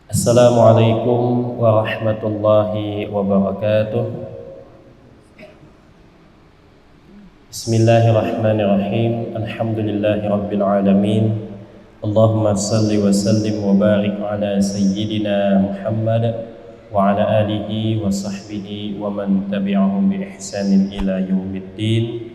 Assalamualaikum warahmatullahi wabarakatuh. Bismillahirrahmanirrahim. Alhamdulillahi rabbil alamin. Allahumma salli wa sallim wa barik ala sayyidina Muhammad wa ala alihi wa sahbihi wa man tabi'ahum bi ihsanin ila yaumiddin.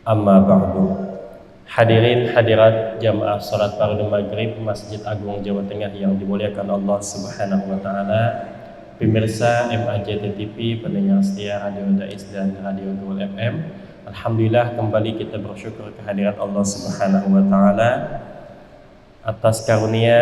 Amma ba'du. Hadirin hadirat jamaah salat fardu maghrib Masjid Agung Jawa Tengah yang dimuliakan Allah Subhanahu wa taala. Pemirsa MAJT TV, pendengar setia Radio Dais dan Radio Dual FM. Alhamdulillah kembali kita bersyukur kehadirat Allah Subhanahu wa taala atas karunia,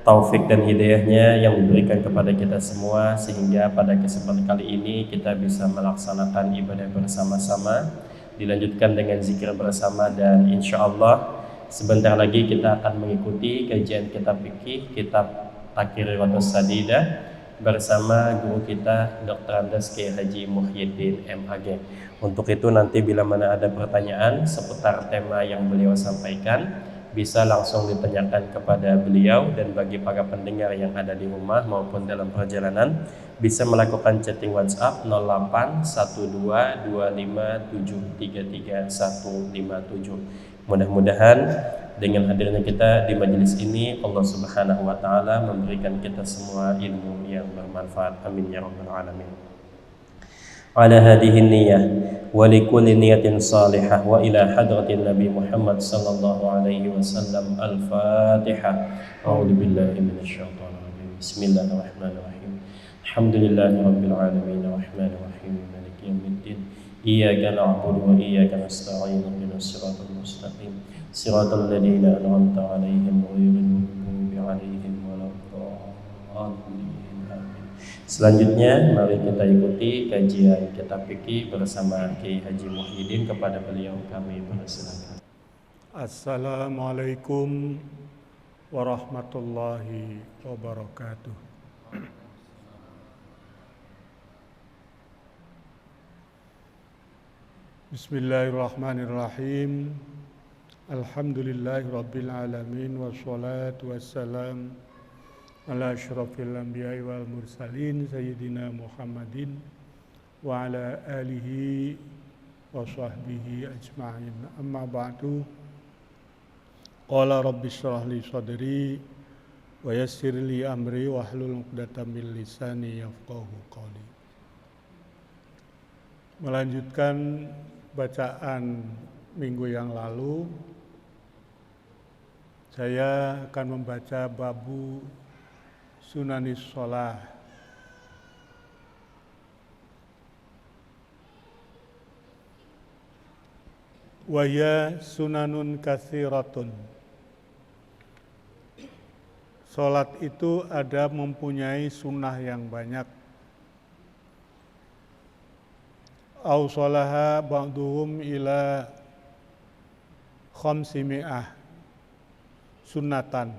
taufik dan hidayahnya yang diberikan kepada kita semua, sehingga pada kesempatan kali ini kita bisa melaksanakan ibadah bersama-sama, dilanjutkan dengan zikir bersama, dan insya Allah sebentar lagi kita akan mengikuti kajian kitab fikih, kitab Taqriratus Sadidah bersama guru kita Dr. Andes Kiai Haji Muhyiddin MAG. Untuk itu nanti bila mana ada pertanyaan seputar tema yang beliau sampaikan, bisa langsung ditanyakan kepada beliau, dan bagi para pendengar yang ada di rumah maupun dalam perjalanan bisa melakukan chatting WhatsApp 081225733157. Mudah-mudahan dengan hadirnya kita di majelis ini Allah Subhanahu wa taala memberikan kita semua ilmu yang bermanfaat. Amin ya rabbal alamin. Ala hadhihi niyyah wa likulli niyatin salihah wa ila hadratin Nabi Muhammad sallallahu alaihi wasallam. Al-Fatihah. A'udzu billahi minasyaitonir rajim. Bismillahirrahmanirrahim. Alhamdulillahirabbil alamin arrahmanir rahim maliki yaumiddin. Iyyaka na'budu wa iyyaka nasta'in. Ihdinas siratal mustaqim. Siratal ladzina an'amta 'alaihim ghairil maghdubi 'alaihim waladdallin. Selanjutnya mari kita ikuti kajian kitab fikih bersama Kiai Haji Muhyiddin. Kepada beliau kami persilakan. Assalamualaikum warahmatullahi wabarakatuh. Bismillahirrahmanirrahim. Alhamdulillahirabbil alamin wassalatu wassalam ala asyrafil anbiya'i wal mursalin sayyidina Muhammadin wa ala alihi wa sahbihi ajma'in. Amma ba'du. Qala rabbi shrah li sadri wa yassir li amri wahlul 'uqdatam min lisani yafqahu qawli. Melanjutkan bacaan minggu yang lalu, saya akan membaca babu Sunanis Shalah. Wa ya sunanun katsiratun. Salat itu ada mempunyai sunnah yang banyak. Au sholaha ba'duhum ila khamsimi'ah sunnatan.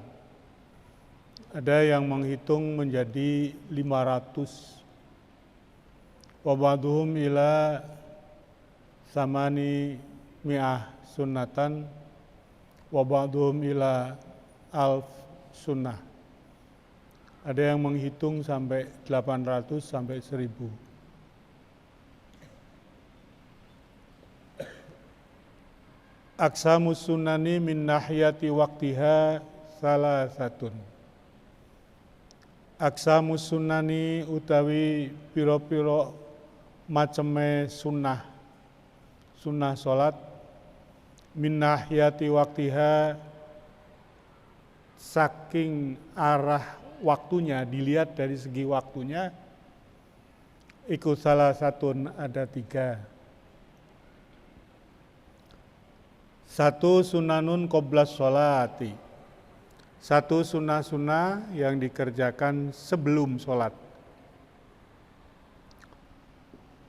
Ada yang menghitung menjadi 500. Wa ba'duhum ila samani mi'ah sunnatan wa ba'duhum ila alf sunnah. Ada yang menghitung sampai 800 sampai 1000. Aqsamus sunani min nahiyati waqtiha salasatun. Aqsamus sunani utawi piro-piro maceme sunnah salat min nahiyati waqtiha, saking arah waktunya, dilihat dari segi waktunya, iku salasatun, ada 3. Satu sunanun qoblas sholati. Satu sunnah-sunnah yang dikerjakan sebelum sholat.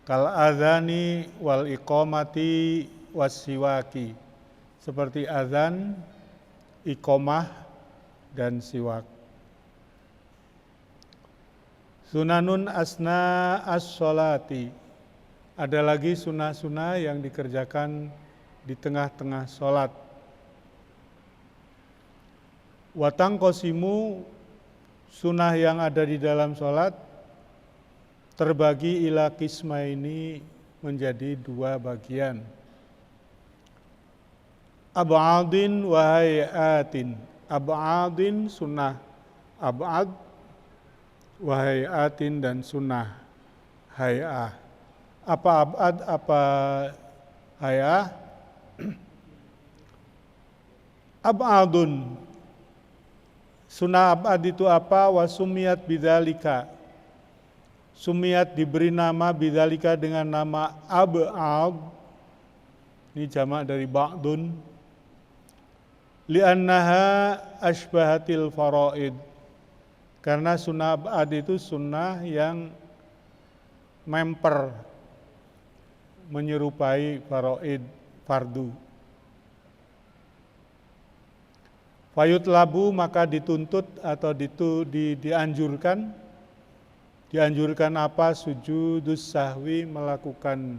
Kal adzani wal iqamati was siwaki. Seperti azan, iqamah, dan siwak. Sunanun asna as-sholati. Ada lagi sunnah-sunnah yang dikerjakan di tengah-tengah sholat. Watang kosimu Sunnah yang ada di dalam sholat terbagi ila qismaini menjadi dua bagian. Ab'adin wa hayatin. Ab'adin sunnah ab'ad, wa hayatin dan sunnah hayah. Apa ab'ad, apa hayah? Ab'adun. Sunnah ab'ad itu apa? Wa sumiyat bidzalika. Sumiyat diberi nama bidzalika dengan nama ab'ad. Ini jamak dari ba'dun. Li'annaha ashbahatil faraid. Karena sunnah ab'ad itu sunnah yang memper, menyerupai faraid, fardu. Fayut labu maka dituntut atau dianjurkan. Dianjurkan apa? Sujudus sahwi, melakukan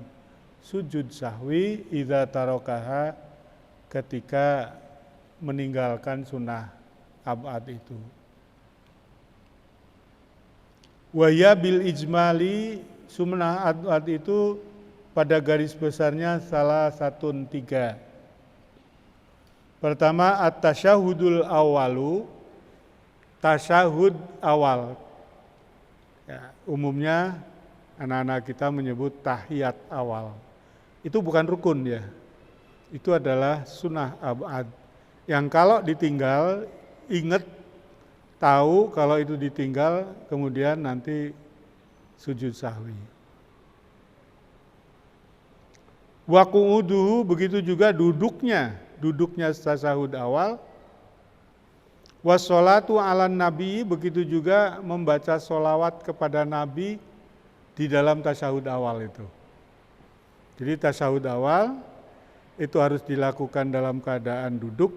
sujud sahwi idza tarokaha, ketika meninggalkan sunnah ab'ad itu. Waya bil ijmali, sunnah ab'ad itu pada garis besarnya salah satun tiga. Pertama, at-tasyahudul awalu, tasyahud awal. Ya, umumnya anak-anak kita menyebut tahiyat awal. Itu bukan rukun ya. Itu adalah sunnah ab'ad. Yang kalau ditinggal, ingat, tahu kalau itu ditinggal, kemudian nanti sujud sahwi. Wa qu'uduhu, begitu juga duduknya tasyahud awal. Wassolatu ala nabi, begitu juga membaca sholawat kepada nabi di dalam tasyahud awal itu. Jadi tasyahud awal itu harus dilakukan dalam keadaan duduk,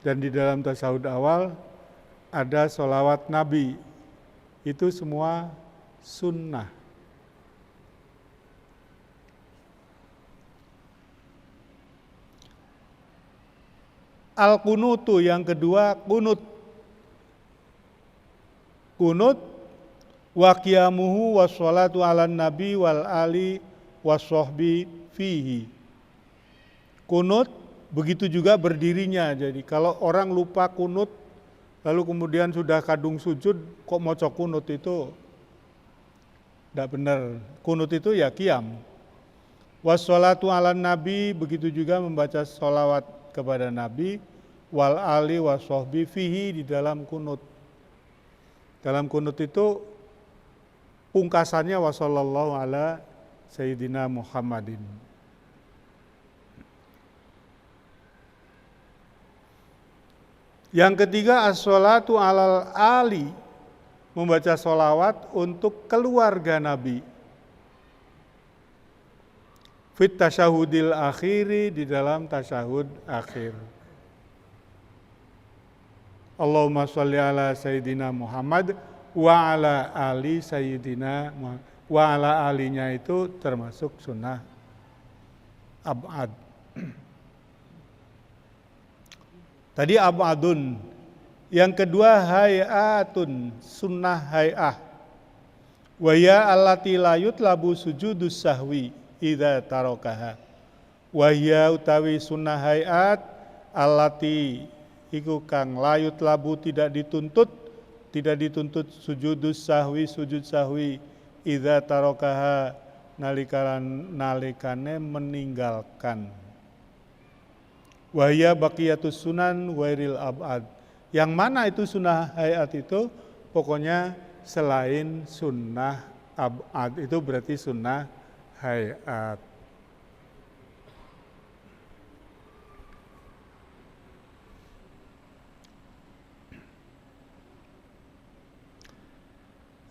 dan di dalam tasyahud awal ada sholawat nabi. Itu semua sunnah. Al-kunutu yang kedua, kunut. Kunut wa qiyamuhu wassalatu ala nabi wal ali wassohbi fihi. Kunut begitu juga berdirinya. Jadi kalau orang lupa kunut lalu kemudian sudah kadung sujud kok maca kunut, itu tidak benar. Kunut itu ya qiyam. Wassalatu ala nabi, begitu juga membaca sholawat kepada Nabi, wal ali wassohbi fihi, di dalam kunut. Dalam kunut itu pungkasannya wassallallahu ala sayyidina Muhammadin. Yang ketiga, as-sholatu alal ali, membaca sholawat untuk keluarga Nabi. Fit tasyahudil akhiri, di dalam tasyahud akhir. Allahumma sholli ala sayyidina Muhammad wa ala ali sayyidina Muhammad. Wa ala alinya itu termasuk sunnah ab'ad. Tadi ab'adun. Yang kedua hayatun, sunnah hayah. Wa ya allati la yutlabu sujudus sahwi idza tarokaha. Wahya utawi sunnah hayat allati iku kang layut labu, tidak dituntut sujudus sahwi, sujud sahwi idza tarokaha, nalikane meninggalkan. Wahya baqiyatus sunan wairil ab'ad. Yang mana itu sunnah hayat itu? Pokoknya selain sunnah ab'ad, itu berarti sunnah hayat.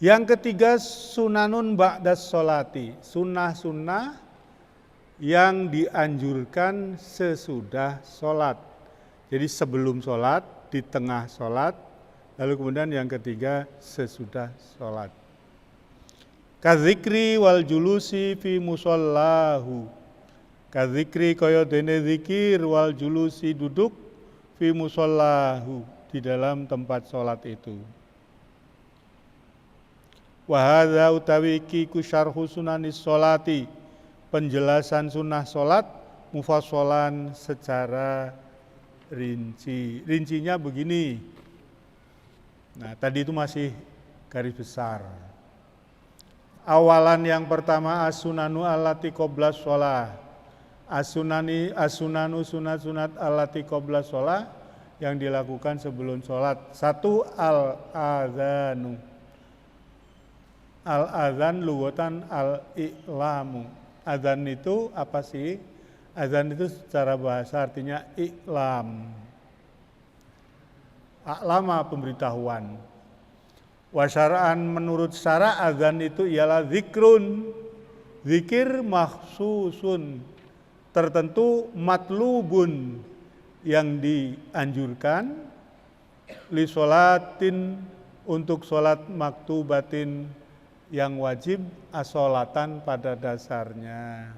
Yang ketiga, sunanun ba'das sholati, sunnah-sunnah yang dianjurkan sesudah sholat. Jadi sebelum sholat, di tengah sholat, lalu kemudian yang ketiga sesudah sholat. Kadzikri wal julusi fi musallahu. Kadzikri kaya dene zikir, wal julusi duduk, fi musallahu, di dalam tempat sholat itu. Wa hadza utawi iki ku syarhu sunanis sholati, penjelasan sunnah salat mufassalan secara rinci. Rincinya begini. Nah, tadi itu masih garis besar. Awalan yang pertama as-sunanu allati qabla shalah. As-sunanu sunat-sunat allati qabla shalah yang dilakukan sebelum sholat. Satu al-adzanu. Al-adzan lughatan al-i'lamu. Adzan itu apa sih? Adzan itu secara bahasa artinya i'lam. A'lama pemberitahuan. Wa syara'an menurut syara' adzan itu ialah zikrun. Zikir makhsusun. Tertentu matlubun yang dianjurkan li sholatin untuk sholat maktubatin yang wajib asolatan pada dasarnya.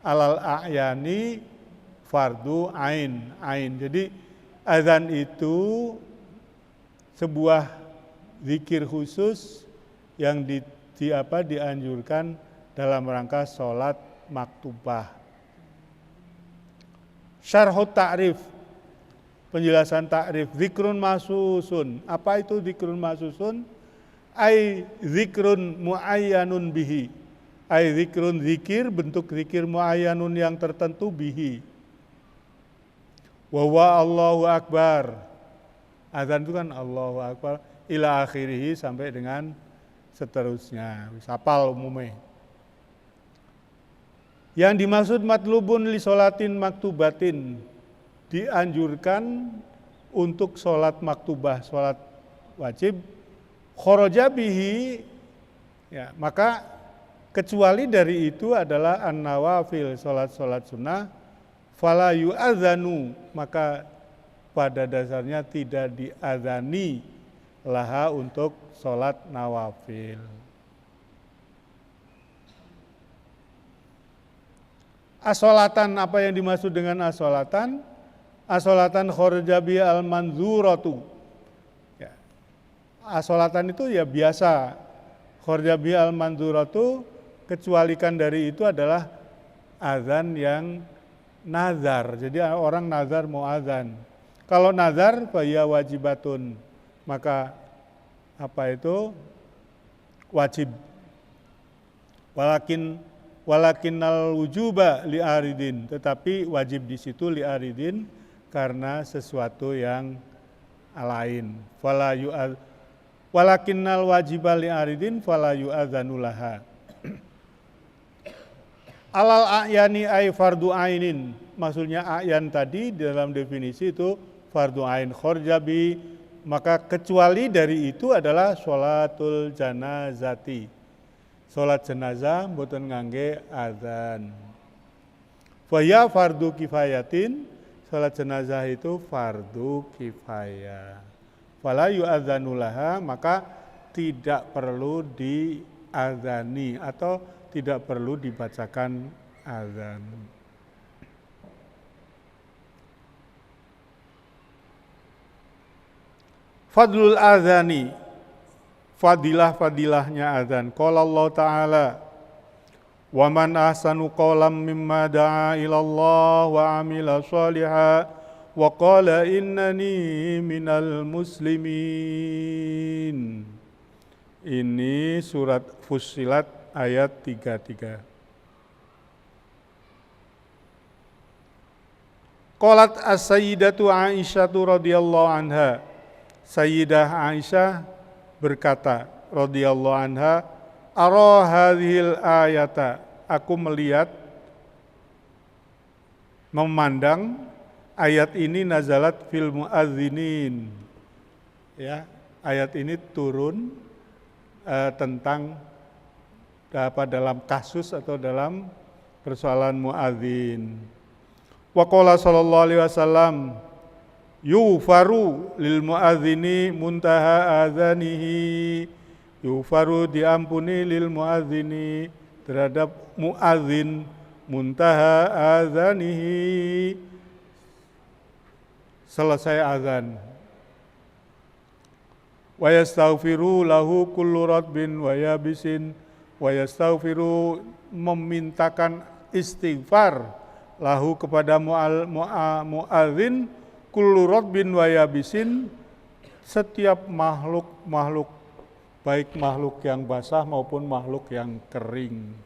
Alal a'yani fardu ain. Jadi azan itu sebuah zikir khusus yang dianjurkan dalam rangka sholat maktubah. Syarhut ta'rif, penjelasan ta'rif, zikrun mahsusun. Apa itu zikrun mahsusun? Ai zikrun muayyanun bihi. Ai zikrun zikir, bentuk zikir muayyanun yang tertentu bihi. Wa huwa Allahu Akbar. Azan itu kan Allahu Akbar ila akhirih sampai dengan seterusnya. Hafal umumnya. Yang dimaksud matlubun li sholatin maktubatin, dianjurkan untuk sholat maktubah, sholat wajib, kharaja bihi, ya, maka kecuali dari itu adalah an-nawafil, sholat sunnah, fala yu'adzanu, maka pada dasarnya tidak diadzani laha untuk sholat nawafil. Asolatan, apa yang dimaksud dengan asolatan? Asolatan khorjabi al-manzuratu. Ya. Asolatan itu ya biasa. Khorjabi al-manzuratu, kecualikan dari itu adalah azan yang nazar. Jadi orang nazar mau azan. Kalau nazar, ya wajibatun. Maka apa itu? Wajib. Walakinnal wujuba li'aridin, tetapi wajib di situ li'aridin karena sesuatu yang lain. Walakinnal wajiba li'aridin fala yu'adzanulaha. Alal a'yani ay fardu ainin. Maksudnya a'yan tadi dalam definisi itu fardu ain khorjabi, maka kecuali dari itu adalah sholatul janazati. Sholat jenazah mboten ngangge azan. Faya fardu kifayatin, sholat jenazah itu fardu kifayah. Fala yu'adzanulaha, maka tidak perlu diazani atau tidak perlu dibacakan azan. Fadlul azani, fadilah-fadilahnya azan. Qala Allah Ta'ala, wa man ahsanu qawlam mimma da'a ilallah wa amila shaliha wa qala innani minal muslimin. Ini surat Fussilat ayat 33. Qalat as-sayyidatu Aisyatu radhiyallahu anha. Sayyidah Aisyah berkata radhiyallahu anha, ara hadhil ayata, aku melihat, memandang ayat ini nazalat fil muadzinin. Ya, ayat ini turun tentang dalam kasus atau dalam persoalan muadzin. Wa qala sallallahu alaihi wasallam, yufaru lil muadzini muntaha adzanihi. Yufaru diampuni lil muadzini terhadap muadzin muntaha adzanihi, selesai azan. wa yastaghfiru lahu kullu radbin wa yabisin, wa yastaghfiru memintakan istighfar lahu kepada muadzin kullu radbin wa yabisin, setiap makhluk baik makhluk yang basah maupun makhluk yang kering.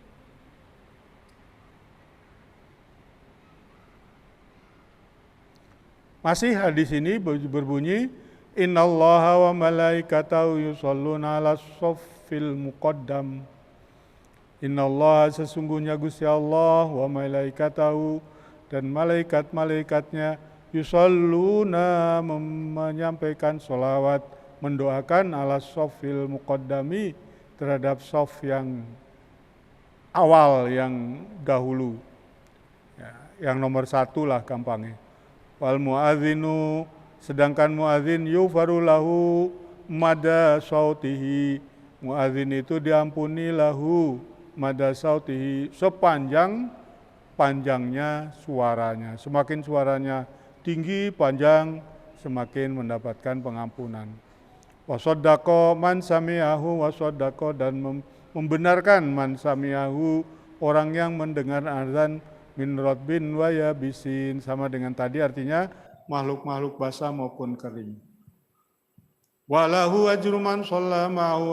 Masih hadis ini berbunyi, innallaha wa malaikatahu yusholluna ala shaffil muqaddam. Innallaha sesungguhnya Gusti Allah wa malaikatahu dan malaikat-malaikatnya yusholluna menyampaikan sholawat, mendoakan ala shaffil muqaddami terhadap shaf yang awal, yang dahulu. Ya, yang nomor 1 lah gampangnya. Wal muadzinu, sedangkan muadzin yughfaru lahu mada sautihi, muadzin itu diampuni lahu mada sautihi, sepanjang-panjangnya suaranya. Semakin suaranya tinggi, panjang, semakin mendapatkan pengampunan. Wasoddaqo man sami'ahu, wasoddaqo dan membenarkan man sami'ahu, orang yang mendengar azan, min radbin wa yabisin, sama dengan tadi, artinya makhluk-makhluk basah maupun kering. Walahu ajru man shalla ma'ahu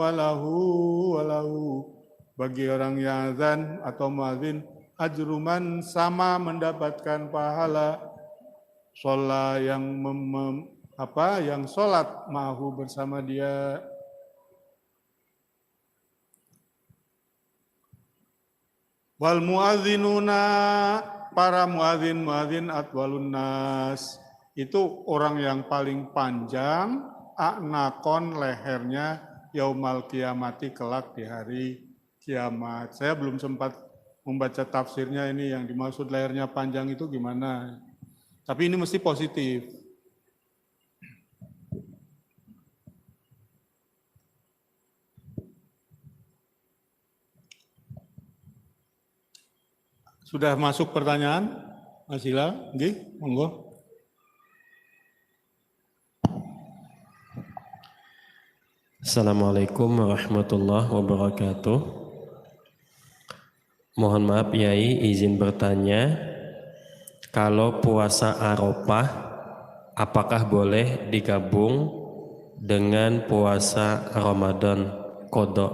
walahu, bagi orang yang azan atau muadzin, ajruman sama mendapatkan pahala, shalla yang yang sholat ma'ahu bersama dia. Wal muadzinuna, para muadzin atwalun nas, itu orang yang paling panjang, a'naqon lehernya, yaumal kiamati kelak di hari kiamat. Saya belum sempat membaca tafsirnya ini, yang dimaksud lehernya panjang itu gimana. Tapi ini mesti positif. Sudah masuk pertanyaan? Mas Hilal, nggih, monggo. Assalamualaikum warahmatullahi wabarakatuh. Mohon maaf Yai, izin bertanya, kalau puasa Arafah apakah boleh digabung dengan puasa Ramadan qada?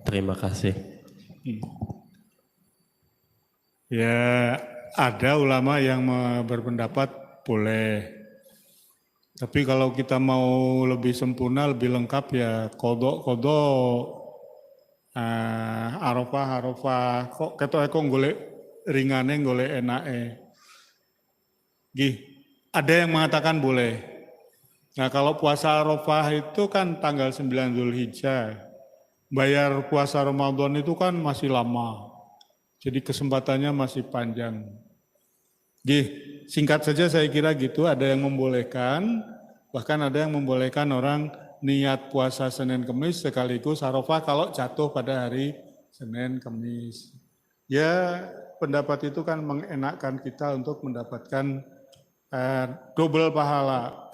Terima kasih. Ya, ada ulama yang berpendapat boleh. Tapi kalau kita mau lebih sempurna, lebih lengkap, ya qada Arafah kok ketok golek ringane, golek enake. Gih, ada yang mengatakan boleh. Nah, kalau puasa Arafah itu kan tanggal 9 Zulhijjah. Bayar puasa Ramadan itu kan masih lama. Jadi kesempatannya masih panjang. Singkat saja saya kira gitu, ada yang membolehkan, bahkan ada yang membolehkan orang niat puasa Senin Kemis sekaligus Arafah kalau jatuh pada hari Senin Kemis. Ya, pendapat itu kan mengenakkan kita untuk mendapatkan double pahala.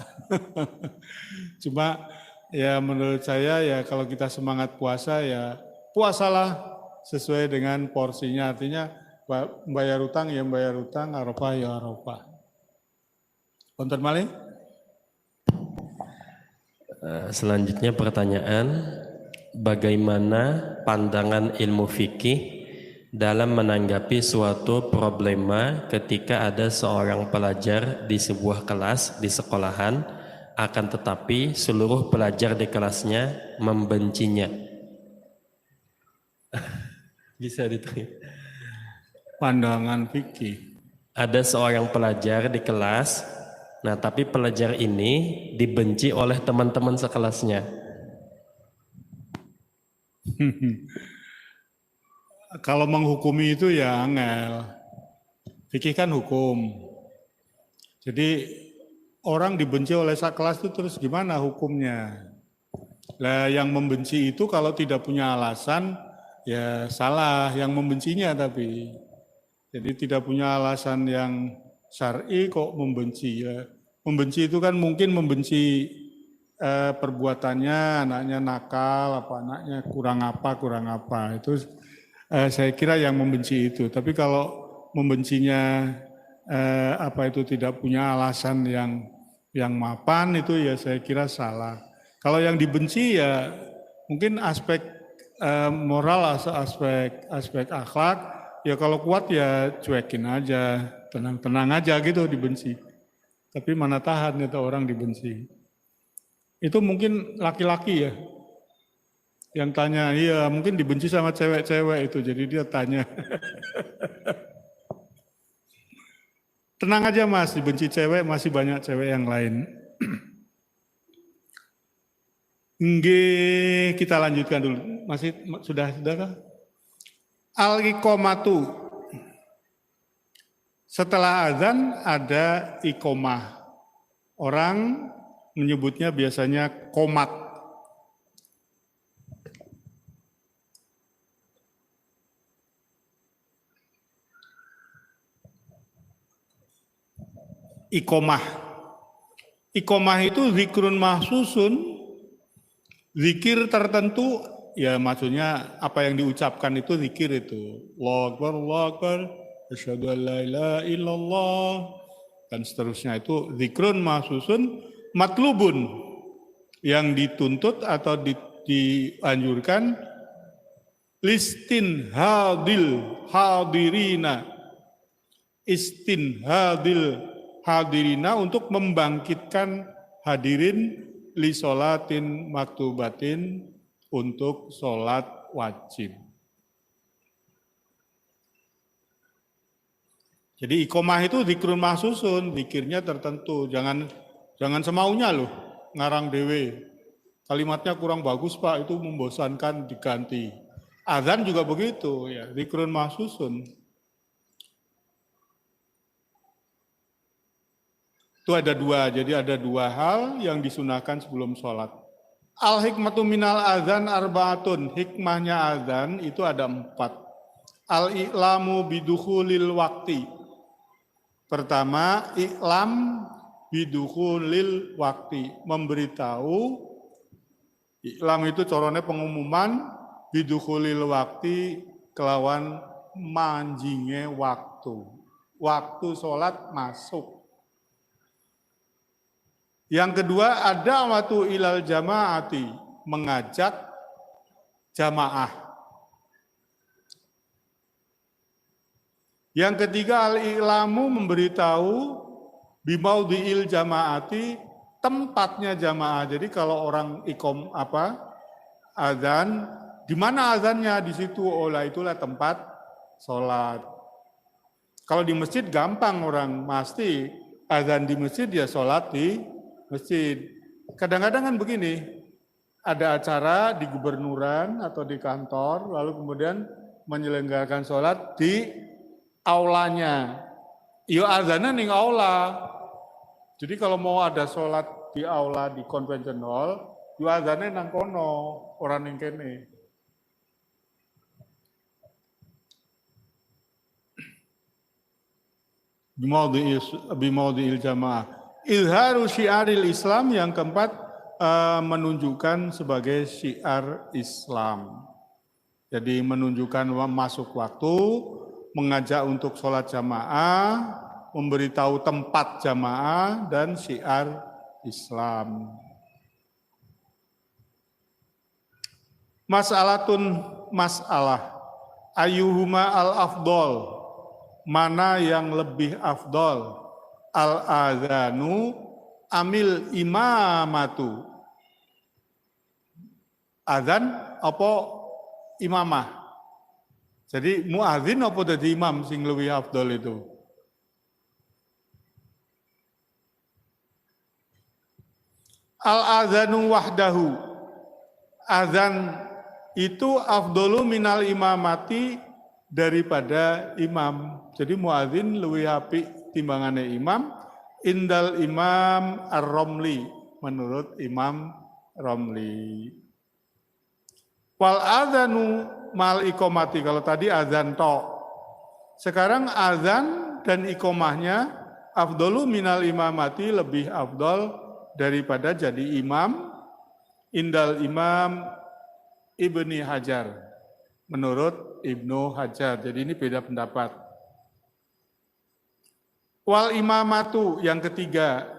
Cuma ya menurut saya ya kalau kita semangat puasa ya puasalah sesuai dengan porsinya, artinya bayar utang ya bayar utang, Arafah ya Arafah. Wonten malih? Selanjutnya pertanyaan, bagaimana pandangan ilmu fikih dalam menanggapi suatu problema ketika ada seorang pelajar di sebuah kelas di sekolahan, akan tetapi seluruh pelajar di kelasnya membencinya? Bisa diterima. Pandangan fikih. Ada seorang pelajar di kelas, nah tapi pelajar ini dibenci oleh teman-teman sekelasnya. Kalau menghukumi itu ya angel. Fikih kan hukum. Jadi orang dibenci oleh sekelas itu terus gimana hukumnya? Lah yang membenci itu kalau tidak punya alasan ya salah yang membencinya, tapi jadi tidak punya alasan yang syar'i kok membenci ya. Membenci itu kan mungkin membenci perbuatannya, anaknya nakal, anaknya kurang apa, itu saya kira yang membenci itu. Tapi kalau membencinya itu tidak punya alasan yang mapan, itu ya saya kira salah. Kalau yang dibenci ya mungkin aspek moral, aspek akhlak, ya kalau kuat ya cuekin aja, tenang aja gitu dibenci. Tapi mana tahan itu orang dibenci. Itu mungkin laki-laki ya yang tanya, iya mungkin dibenci sama cewek-cewek itu, jadi dia tanya. Tenang aja mas, dibenci cewek masih banyak cewek yang lain. Nggih, kita lanjutkan dulu. Masih sudah kah? Al-iqomatu. Setelah azan ada iqomah. Orang menyebutnya biasanya qomat. Iqomah. Iqomah itu zikrun mahsusun, zikir tertentu, ya maksudnya apa yang diucapkan itu zikir itu. Allahu Akbar, asyhadu an la ilaha illallah, dan seterusnya itu zikrun mahsusun matlubun, yang dituntut atau dianjurkan listin hadirina, hadirina untuk membangkitkan hadirin li sholatin maktubatin untuk sholat wajib. Jadi iqomah itu zikrun mahsusun, zikirnya tertentu, jangan semaunya loh, ngarang dewe. Kalimatnya kurang bagus Pak, itu membosankan, diganti. Azan juga begitu ya, zikrun mahsusun. Itu ada dua, jadi ada dua hal yang disunahkan sebelum sholat. Al-hikmatu minal azan arbaatun, hikmahnya azan itu ada 4. Al-i'lamu bidukhulil wakti. Pertama, i'lam bidukhulil wakti, memberitahu, i'lam itu corone pengumuman, bidukhulil wakti kelawan manjinge waktu sholat masuk. Yang kedua, ada waktu ilal jamaati, mengajak jamaah. Yang ketiga, al-i'lamu memberitahu bimaudhi'il jamaati, tempatnya jamaah. Jadi kalau orang azan, di mana azannya? Di situ, itulah tempat sholat. Kalau di masjid gampang, orang pasti azan di masjid ya sholat di masjid. Kadang-kadang kan begini, ada acara di gubernuran atau di kantor, lalu kemudian menyelenggarakan sholat di aulanya. Iyo azannya ning aula. Jadi kalau mau ada sholat di aula di convention hall, yo azannya nang kono, orang ning kene. Bimaudhi'il jamaah. Izharu syiaril Islam, yang keempat menunjukkan sebagai syiar Islam. Jadi menunjukkan masuk waktu, mengajak untuk sholat jamaah, memberitahu tempat jamaah, dan syiar Islam. Masalah. Ayyuhuma al-afdol, mana yang lebih afdol? Al-adhanu amil imamatu. Azan apa imamah? Jadi muadzin apa dadi imam sing luwih afdol itu? Al-adhanu wahdahu. Azan itu afdolu minal imamati, daripada imam. Jadi muadzin luwih apik timbangane imam, indal Imam Ar-Romli, menurut Imam Romli. Wal adzanu mal iqomati, kalau tadi azan tok. Sekarang azan dan iqomahnya afdolu minal imamati, lebih afdol daripada jadi imam indal Imam Ibni Hajar, menurut Ibnu Hajar. Jadi ini beda pendapat. Wal imamatu yang ketiga,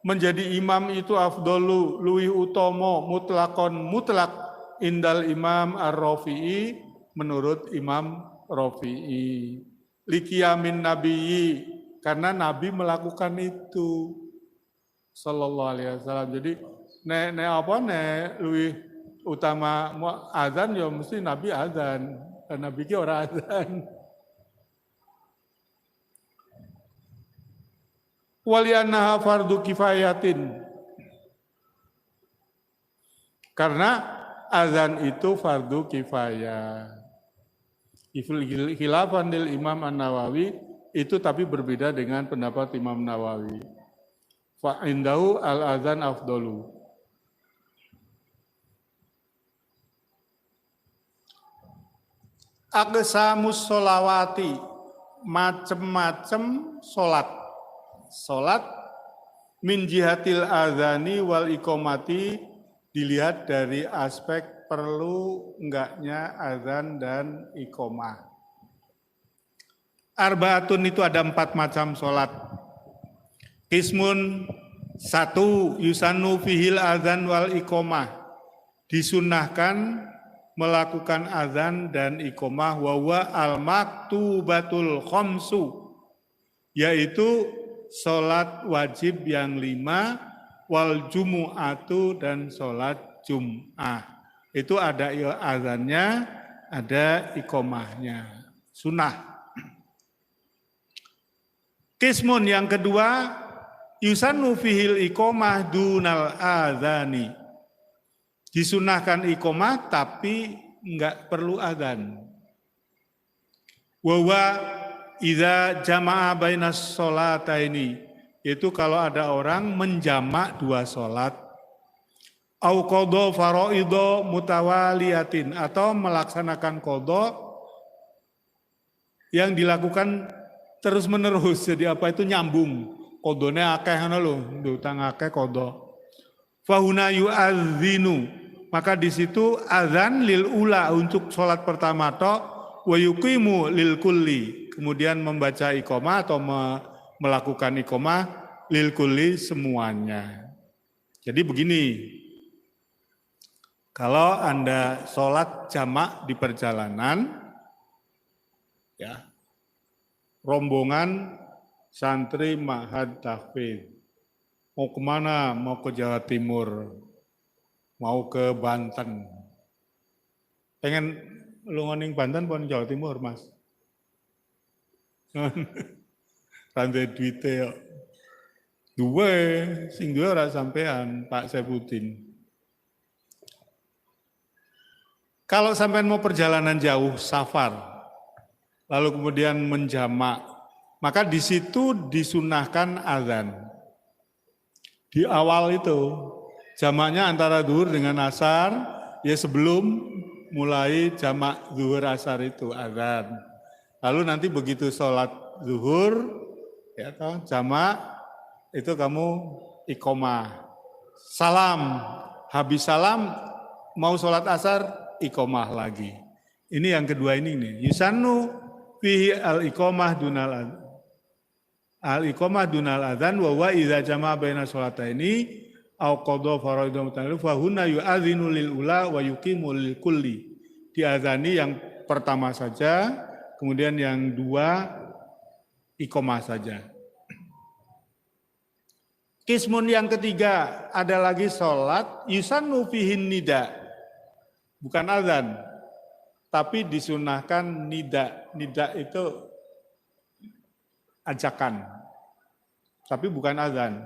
menjadi imam itu afdolu, luwih utomo, mutlakon mutlak indal Imam Ar-Rafi'i, menurut Imam Rafi'i. Liqiyamin nabiyyi, karena Nabi melakukan itu sallallahu alaihi wasallam. Jadi nek luwih utama azan ya mesti Nabi azan, Nabi ki ora azan. Waliannaha fardu kifayatin, karena azan itu fardu kifayah. Khilafan lil Imam An-Nawawi, itu tapi berbeda dengan pendapat Imam Nawawi. Fa indahu al-azan afdalu. Aqsamus sholawati, macem-macem solat. Solat min jihatil azani wal iqomati, dilihat dari aspek perlu enggaknya azan dan iqomah. Arbaatun itu ada 4 macam solat. Qismun 1, yusannu fihil azan wal iqomah, disunnahkan melakukan azan dan iqomah, wa huwa al maktubatul khamsu, yaitu solat wajib yang 5, wal jumu'atu, dan solat jum'ah. Itu ada azannya, ada iqomahnya, sunnah. Qismun yang kedua, yusannu fihil iqomah dunal azani, disunahkan iqomah tapi enggak perlu azan. Wa huwa idza jama'a bainas sholataini, itu kalau ada orang menjamak 2 salat, au qadha faraidha mutawaliyatin, atau melaksanakan qadha yang dilakukan terus-menerus. Jadi apa itu nyambung, qadhane akeh ngono lho, utang akeh qadha. Fahuna yu'adzinu, maka di situ azan lil ula, untuk salat pertama tok, wa yuqimu lil kulli, kemudian membaca iqomah atau melakukan iqomah lil kulli, semuanya. Jadi begini, kalau Anda sholat jamak di perjalanan, ya, rombongan santri Ma'had Tahfidz, mau kemana? Mau ke Jawa Timur, mau ke Banten. Pengen lungoning Banten pun Jawa Timur, Mas. Rantai duite yo. Duwe, sing duwe ora sampean, Pak Sebutin. Kalau sampean mau perjalanan jauh, safar, lalu kemudian menjamak, maka di situ disunahkan azan. Di awal itu, jamaknya antara zuhur dengan asar, ya sebelum mulai jamak zuhur asar itu azan. Lalu nanti begitu sholat zuhur, ya toh, jamak, itu kamu iqomah. Salam, habis salam, mau sholat asar, iqomah lagi. Ini yang kedua ini nih. Yusannu fihi al-iqomah dunal adzan. Al-iqomah dunal adzan wa huwa idza jama'a baina sholataini aw qadha faraidha mutalif fa huna yu'adzinu lil ula wa yuqimu lil kulli. Diazani yang pertama saja, kemudian yang 2 iqomah saja. Qismun yang ketiga, ada lagi sholat yusannu fihin nida. Bukan azan, tapi disunahkan nida. Nida itu ajakan, tapi bukan azan.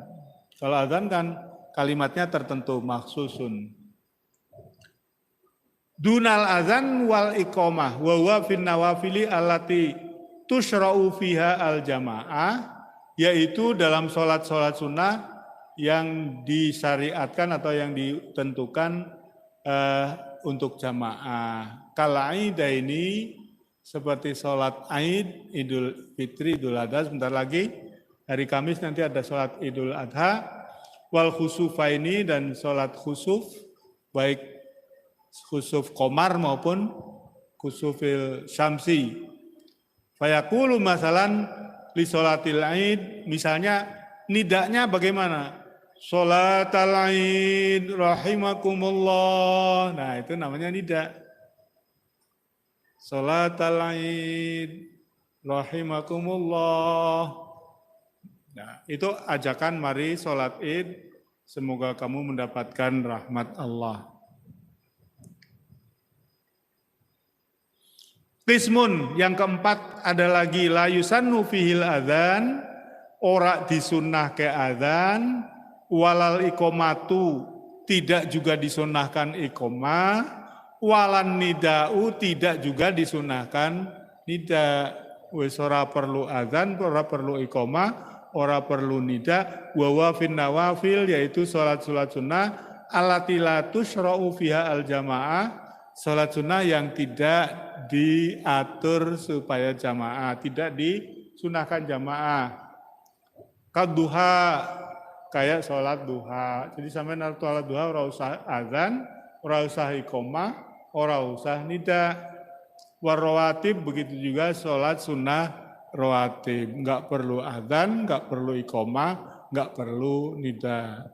Kalau azan kan kalimatnya tertentu, maksusun. Dunal azan wal iqomah, wa huwa fin nawafili allati tushra'u fiha al jamaah, yaitu dalam sholat-sholat sunnah yang disyariatkan atau yang ditentukan untuk jamaah. Kal-aida ini seperti sholat Aid, Idul Fitri, Idul Adha. Sebentar lagi hari Kamis nanti ada sholat Idul Adha. wal khusufaini dan sholat khusuf, baik khusuf qamar maupun khusufil syamsi. Fayaqulu masalan li sholatil id, misalnya nidaknya bagaimana? Sholatal id rahimakumullah. Nah, itu namanya nidak. Sholatal id rahimakumullah. Nah, itu ajakan mari sholat id, semoga kamu mendapatkan rahmat Allah. Qismun, yang keempat ada lagi la yusannu fihil adzan, ora disunnah ke adzan, walal iqomatu, tidak juga disunnahkan iqomah, walan nida'u, tidak juga disunnahkan nida'. Wis ora perlu adzan, ora perlu iqomah, ora perlu nida', wa wafin nawafil, yaitu sholat-sholat sunnah, allati la tusyra'u fiha al-jamaah, sholat sunnah yang tidak diatur supaya jamaah, tidak disunahkan jamaah. Kaduha, kayak sholat duha. Jadi sampai sholat duha ora usah azan, ora usah iqomah, ora usah nida. Warawatib, begitu juga sholat sunnah rawatib, enggak perlu azan, enggak perlu iqomah, enggak perlu nida.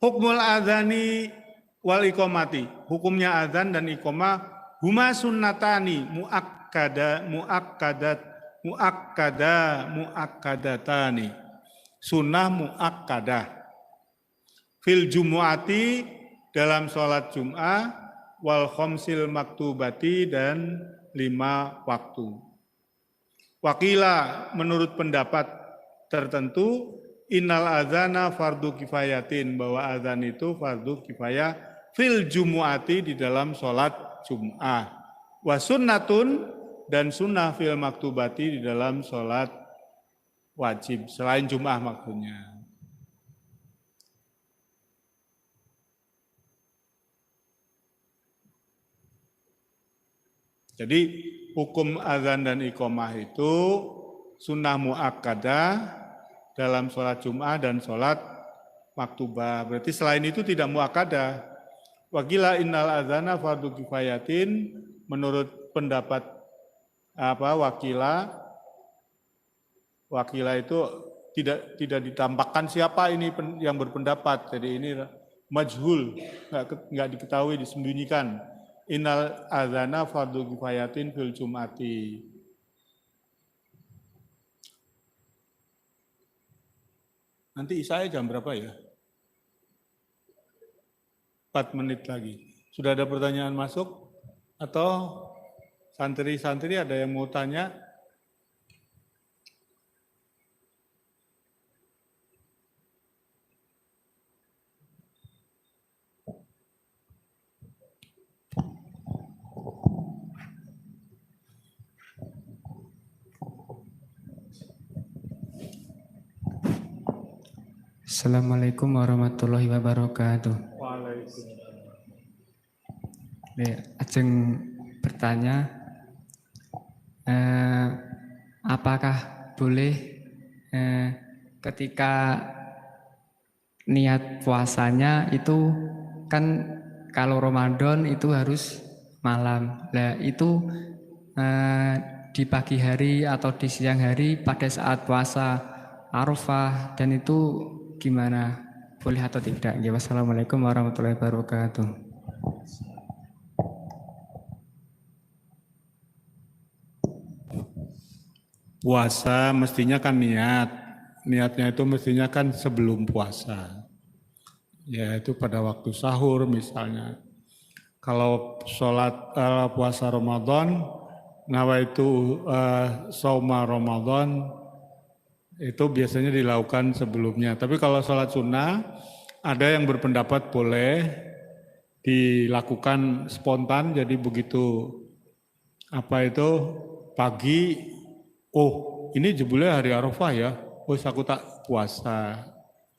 Hukmul adzani wal iqomati, hukumnya adzan dan iqomah, huma sunnatani muakkadatani, sunnah muakkadah. Fil jumu'ati, dalam sholat Jum'ah, wal khomsil maktubati, dan 5 waktu. Wakila, menurut pendapat tertentu, innal adzana fardu kifayatin, bahwa adzan itu fardu kifayah fil jumu'ati, di dalam sholat Jum'ah. Wa sunnatun, dan sunnah fil maktubati, di dalam sholat wajib, selain Jum'ah maksudnya. Jadi hukum adzan dan iqomah itu sunnah muakkadah dalam sholat Jum'ah dan sholat maktubah. Berarti selain itu tidak muakkadah. Wakila innal adzana fardu kifayatin, menurut pendapat wakila itu tidak ditampakkan siapa ini yang berpendapat. Jadi ini majhul, enggak diketahui, disembunyikan. Innal adzana fardu kifayatin fil jum'ati. Nanti isya jam berapa ya? 4 menit lagi. Sudah ada pertanyaan masuk? Atau santri-santri ada yang mau tanya? Assalamualaikum warahmatullahi wabarakatuh. Waalaikumsalam. Ajeng bertanya, apakah boleh ketika niat puasanya itu kan kalau Ramadan itu harus malam. Nah itu di pagi hari atau di siang hari pada saat puasa Arafah, dan itu gimana, boleh atau tidak? Ya, wassalamualaikum warahmatullahi wabarakatuh. Puasa mestinya kan niatnya itu mestinya kan sebelum puasa, yaitu pada waktu sahur misalnya. Kalau sholat puasa Ramadan, nawaitu shauma Ramadan, itu biasanya dilakukan sebelumnya. Tapi kalau sholat sunnah, ada yang berpendapat boleh dilakukan spontan. Jadi begitu pagi, oh ini jebulnya hari Arafah ya, aku tak puasa.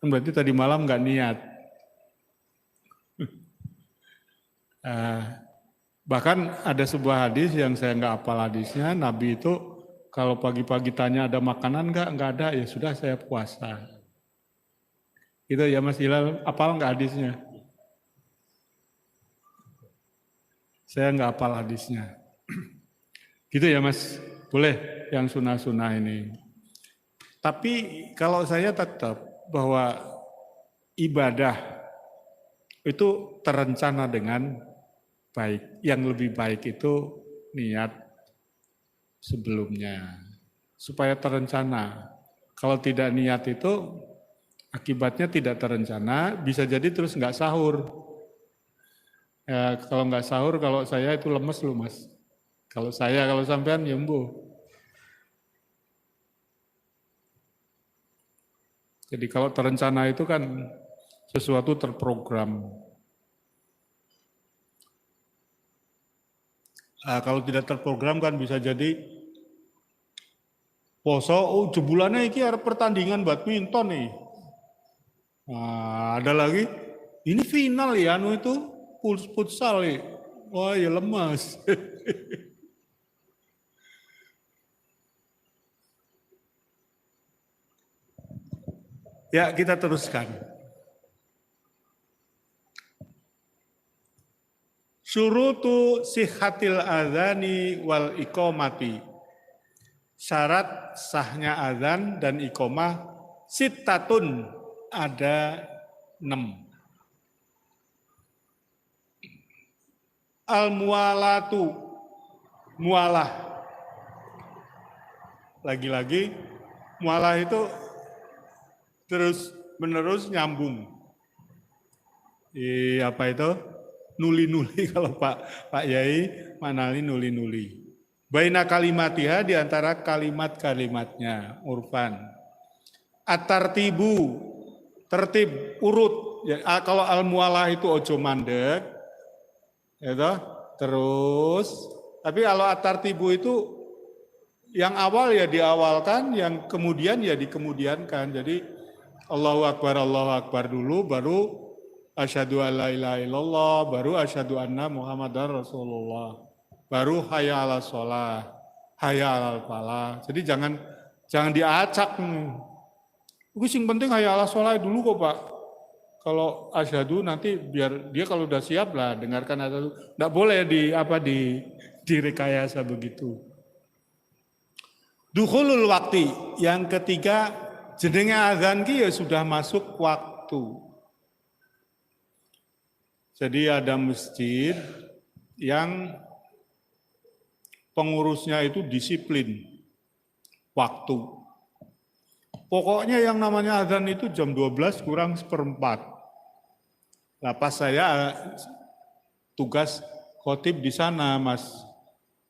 Kan berarti tadi malam nggak niat. Bahkan ada sebuah hadis yang saya nggak hafal hadisnya, Nabi itu kalau pagi-pagi tanya ada makanan nggak ada, ya sudah saya puasa. Itu ya Mas Hilal, hafal nggak hadisnya? Saya nggak hafal hadisnya. Gitu ya Mas, boleh yang sunnah-sunnah ini. Tapi kalau saya tetap bahwa ibadah itu terencana dengan baik. Yang lebih baik itu niat sebelumnya. Supaya terencana. Kalau tidak niat itu akibatnya tidak terencana, bisa jadi terus nggak sahur. Ya, kalau nggak sahur, kalau saya itu lemes loh Mas. Kalau sampean ya mbuh. Jadi kalau terencana itu kan sesuatu terprogram. Kalau tidak terprogram kan bisa jadi poso, jebulannya ini ada pertandingan badminton nih. Ada lagi, ini final ya, itu futsal nih. Wah ya lemas. Ya kita teruskan. Syurutu sihhatil adzani wal iqamati. Syarat sahnya azan dan iqamah sittatun, ada 6. Al-mualatu, mualah. Lagi-lagi mualah itu terus menerus nyambung. Apa itu? Nuli-nuli kalau Pak Yai manali nuli-nuli. Baina kalimatiha, di antara kalimat-kalimatnya, urfan. At-tartibu, tertib, urut. Ya, kalau al-mualah itu ojo mandek, ya, terus. Tapi kalau at-tartibu itu yang awal ya diawalkan, yang kemudian ya dikemudiankan. Jadi Allahu Akbar dulu, baru asyhadu alla ilaha illallah, baru asyhadu anna Muhammadar Rasulullah, baru hayya 'alas shalah, hayya 'alal falah. Jadi jangan diacak. Itu sing penting hayya 'alas shalah dulu kok Pak. Kalau asyhadu nanti biar dia kalau udah siap lah dengarkan asyhadu. Enggak boleh direkayasa begitu. Dukhulul waktu, yang ketiga jenenge azan ki ya sudah masuk waktu. Jadi ada masjid yang pengurusnya itu disiplin waktu. Pokoknya yang namanya azan itu jam 12 kurang seperempat. Nah, pas saya tugas khotib di sana, Mas.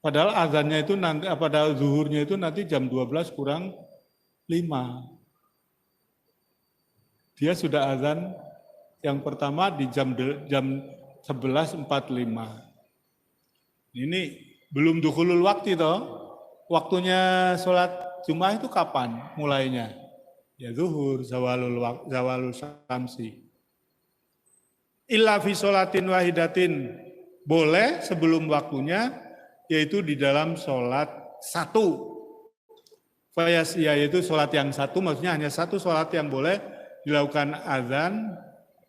Padahal azannya itu nanti, padahal zuhurnya itu nanti jam 12 kurang 5. Dia sudah azan yang pertama di jam 11.45. Ini belum dukhulul waktu toh. Waktunya sholat Jumat itu kapan mulainya? Ya zuhur, zawalul syamsi. Illa fi sholatin wahidatin, boleh sebelum waktunya, yaitu di dalam sholat satu. Yaitu sholat yang satu, maksudnya hanya satu sholat yang boleh dilakukan azan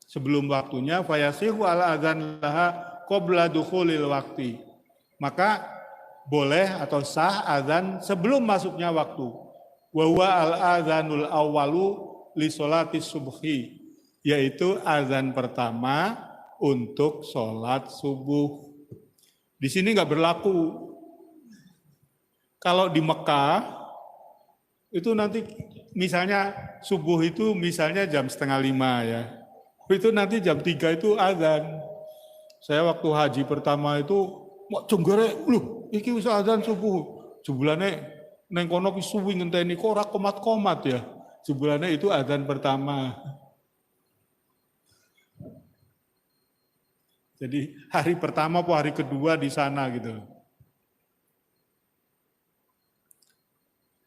sebelum waktunya. Fayasihu ala azan laha qabla dukhulil wakti. Maka boleh atau sah azan sebelum masuknya waktu. Wa huwa al-azanul awwalu li sholati subhi, yaitu azan pertama untuk sholat subuh. Di sini nggak berlaku. Kalau di Mekah itu nanti misalnya subuh itu misalnya jam 4:30 ya. Itu nanti jam 3 itu azan. Saya waktu haji pertama itu mau jonggere, iki wis azan subuh. Jebulane neng kono ki suwi ngenteni kok ora komat-komat ya. Jebulane itu azan pertama. Jadi hari pertama atau hari kedua di sana gitu.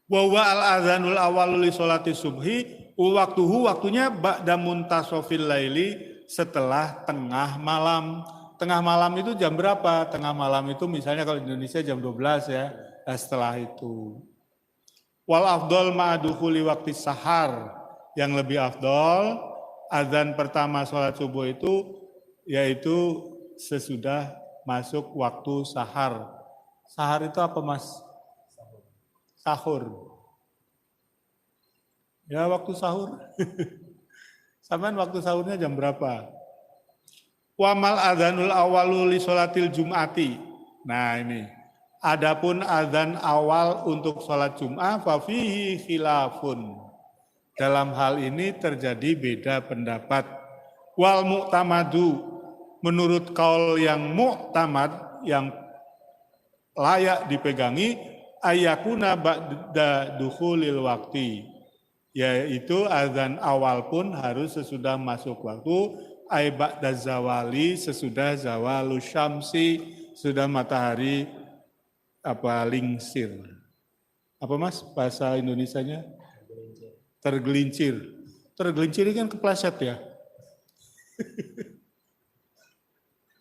Wa huwa al-adzanul awwalu li sholati subhi waktunya ba'da muntasofil laili, setelah tengah malam. Tengah malam itu jam berapa? Tengah malam itu misalnya kalau di Indonesia jam 12 ya. Nah, setelah itu. Wal afdol ma'adukhuli waktu sahar. Yang lebih afdol, azan pertama sholat subuh itu yaitu sesudah masuk waktu sahar. Sahar itu apa, Mas? Sahur. Ya, waktu sahur. Sampean waktu sahurnya jam berapa? Wamal adzanul awwalu li sholatil jum'ati. Nah, ini. Adapun adzan awal untuk sholat Jum'ah fa fihi khilafun. Dalam hal ini terjadi beda pendapat. Wal mu'tamadu, menurut kaul yang mu'tamad, yang layak dipegangi, ayakuna ba'da dukhulil waktu, yaitu azan awal pun harus sesudah masuk waktu, ay ba'da zawali, sesudah zawalu syamsi, sudah matahari lingsir. Apa, Mas bahasa Indonesianya? Tergelincir. Tergelincir ini kan kepleset ya.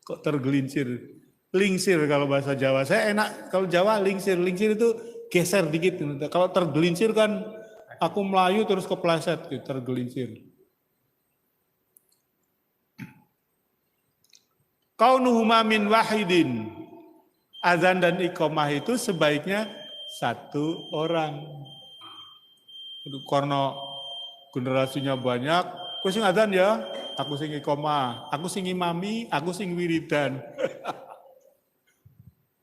Kok tergelincir? Lingsir kalau bahasa Jawa. Saya enak kalau Jawa lingsir. Lingsir itu geser dikit. Kalau tergelincir kan aku melayu terus kepleset gitu, tergelincir. Kaunuhuma min wahidin. Azan dan iqamah itu sebaiknya satu orang. Karena generasinya banyak, aku sing azan ya, aku sing iqamah, aku sing imami, aku sing wiridan.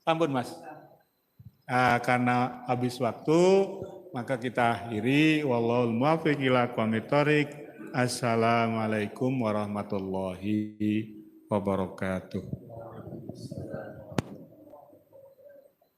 Sampun, Mas. Nah, karena habis waktu, maka kita akhiri. Wallahul muwaffiq ila aqwamit thoriq. Assalamualaikum warahmatullahi wabarakatuh.